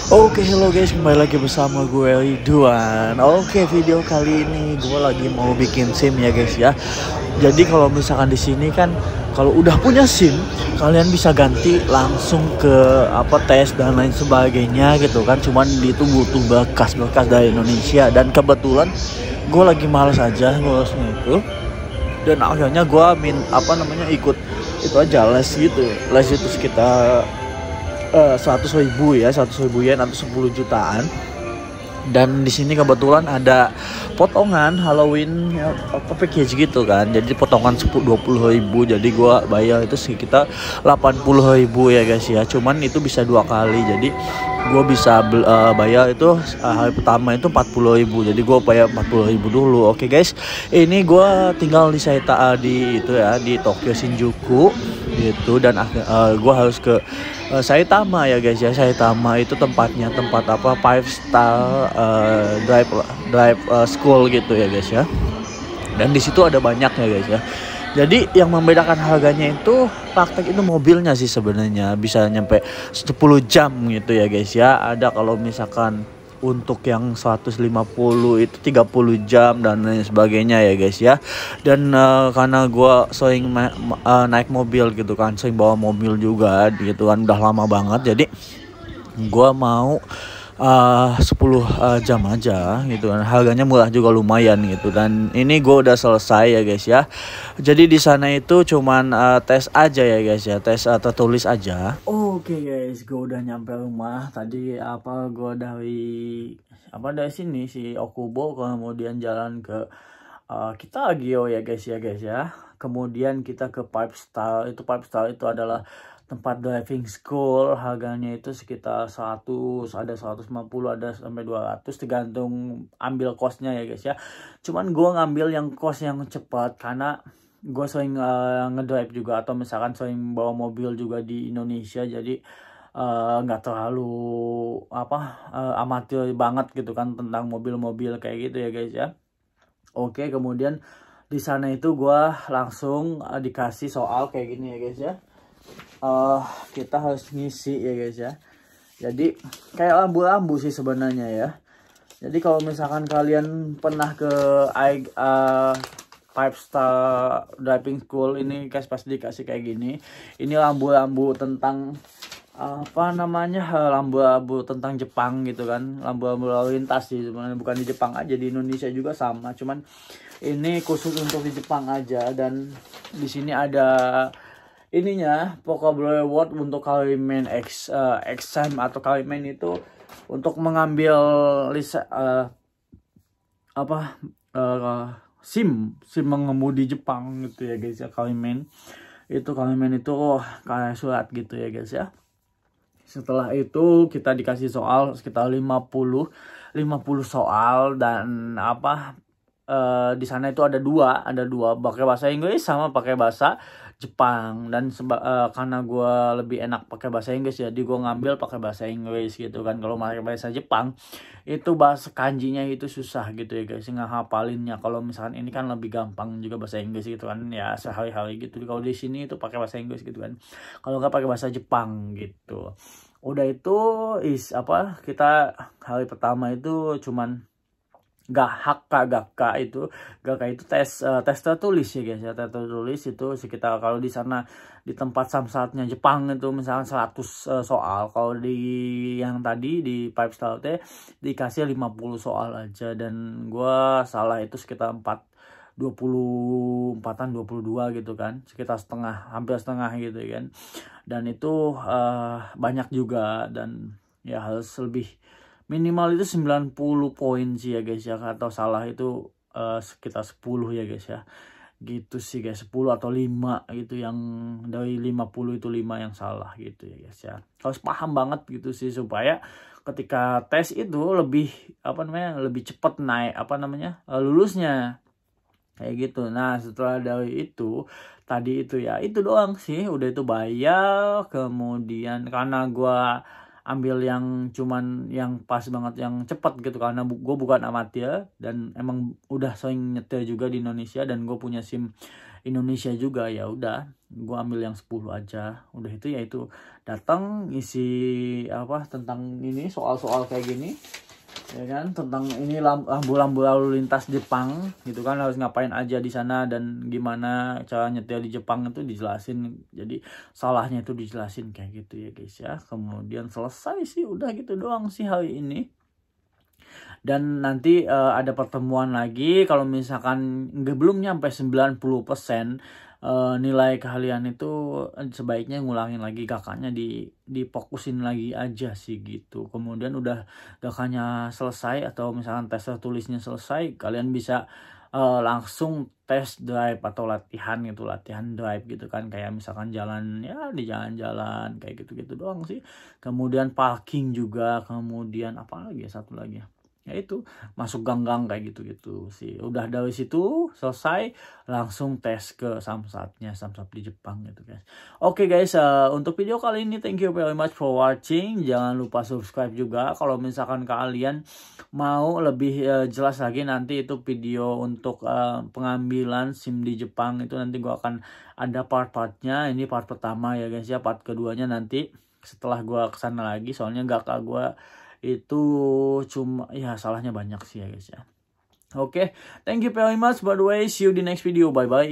Oke, hello guys, kembali lagi bersama gue Ridwan. Oke, video kali ini gue lagi mau bikin SIM ya guys ya. Jadi kalau misalkan di sini kan kalau udah punya SIM, kalian bisa ganti langsung ke tes dan lain sebagainya gitu kan. Cuman itu butuh berkas-berkas dari Indonesia dan kebetulan gue lagi males aja ngurusnya itu. Dan akhirnya gue ikut itu aja les gitu. Les itu sekitar 100.000 ya, 100.000 yen atau 10 jutaan. Dan di sini kebetulan ada potongan Halloween ya, package gitu kan. Jadi potongan 20.000. Jadi gua bayar itu sekitar 80.000 ya guys ya. Cuman itu bisa 2 kali. Jadi gua bisa bayar itu hari pertama itu 40.000. Jadi gua bayar 40.000 dulu. Oke guys. Ini gua tinggal di di Tokyo Shinjuku gitu, dan gua harus ke Saitama ya guys ya. Saitama itu tempat five star drive school gitu ya guys ya. Dan di situ ada banyak ya guys ya. Jadi yang membedakan harganya itu praktek itu mobilnya sih sebenarnya bisa nyampe 10 jam gitu ya guys ya. Ada kalau misalkan untuk yang 150 itu 30 jam dan lain sebagainya ya guys ya. Dan karena gue sering naik mobil gitu kan, sering bawa mobil juga gitu kan, udah lama banget, jadi gue mau 10 jam aja gitu kan. Harganya murah juga lumayan gitu. Dan ini gue udah selesai ya guys ya. Jadi di sana itu cuman tes aja ya guys ya, tes tertulis aja. Oke guys, gue udah nyampe rumah. Tadi gue dari sini si Okubo, kemudian jalan ke Kitagyo ya guys ya. Kemudian kita ke Five Star. Five Star itu adalah tempat driving school. Harganya itu sekitar 100, ada 150, ada sampai 200 tergantung ambil kosnya ya guys ya. Cuman gue ngambil yang kos yang cepat karena gue sering ngedrive juga, atau misalkan sering bawa mobil juga di Indonesia. Jadi nggak terlalu amatir banget gitu kan tentang mobil-mobil kayak gitu ya guys ya. Oke, kemudian di sana itu gue langsung dikasih soal kayak gini ya guys ya. Kita harus ngisi ya guys ya. Jadi kayak lambu-lambu sih sebenarnya ya. Jadi kalau misalkan kalian pernah ke Five Star Driving School ini guys, pasti dikasih kayak gini. Ini lambu-lambu tentang lambu-lambu tentang Jepang gitu kan. Lambu-lambu lalu lintas sih sebenarnya, bukan di Jepang aja, di Indonesia juga sama. Cuman ini khusus untuk di Jepang aja. Dan di sini ada ininya vocabulary word untuk kalimat exam atau kalimat itu untuk mengambil SIM mengemudi Jepang gitu ya guys ya. Kalimat itu kayak surat gitu ya guys ya. Setelah itu kita dikasih soal sekitar 50 soal. Dan di sana itu ada dua pakai bahasa Inggris sama pakai bahasa Jepang. Dan karena gue lebih enak pakai bahasa Inggris, jadi gue ngambil pakai bahasa Inggris gitu kan. Kalau pakai bahasa Jepang itu bahasa kanjinya itu susah gitu ya guys, nggak hafalinnya. Kalau misalkan ini kan lebih gampang juga bahasa Inggris gitu kan ya, sehari-hari gitu. Kalau di sini itu pakai bahasa Inggris gitu kan, kalau nggak pakai bahasa Jepang gitu. Udah itu kita hari pertama itu cuman Gakka itu tes tertulis ya guys ya. Tes tertulis itu sekitar, kalau di sana di tempat samsatnya Jepang itu misalnya 100 soal. Kalau di yang tadi di Five Star dikasih 50 soal aja. Dan gua salah itu sekitar 24-an 22 gitu kan, sekitar hampir setengah gitu kan. Dan itu banyak juga, dan ya harus lebih minimal itu 90 poin sih ya guys ya. Atau salah itu sekitar 10 ya guys ya. Gitu sih guys, 10 atau 5 gitu, yang dari 50 itu 5 yang salah gitu ya guys ya. Harus paham banget gitu sih, supaya ketika tes itu lebih lebih cepat naik lulusnya kayak gitu. Nah, setelah dari itu tadi itu ya itu doang sih, udah itu bayar. Kemudian karena gua ambil yang cuman yang pas banget, yang cepat gitu, karena gue bukan amatir dan emang udah sering nyetir juga di Indonesia, dan gue punya SIM Indonesia juga, ya udah gue ambil yang 10 aja. Udah itu ya itu datang isi apa tentang ini soal-soal kayak gini ya kan, tentang ini lampu lalu lintas Jepang gitu kan, harus ngapain aja di sana dan gimana cara nyetir di Jepang itu dijelasin. Jadi salahnya itu dijelasin kayak gitu ya guys ya. Kemudian selesai sih, udah gitu doang sih hari ini. Dan nanti ada pertemuan lagi kalau misalkan belum nyampe 90% nilai keahlian itu sebaiknya ngulangin lagi kakaknya, difokusin lagi aja sih gitu. Kemudian udah kakaknya selesai atau misalkan tes tertulisnya selesai, kalian bisa langsung tes drive atau latihan gitu, latihan drive gitu kan, kayak misalkan jalan ya di jalan-jalan kayak gitu-gitu doang sih. Kemudian parking juga, kemudian apa lagi ya, satu lagi ya itu masuk gang-gang kayak gitu-gitu sih. Udah dari situ selesai langsung tes ke samsatnya, samsat di Jepang gitu guys. Oke guys, untuk video kali ini thank you very much for watching. Jangan lupa subscribe juga kalau misalkan kalian mau lebih jelas lagi. Nanti itu video untuk pengambilan SIM di Jepang itu nanti gua akan ada part-partnya. Ini part pertama ya guys ya, part keduanya nanti setelah gua kesana lagi, soalnya kakak gua itu cuma ya salahnya banyak sih ya guys ya. Oke, thank you very much by the way, see you di next video, bye bye.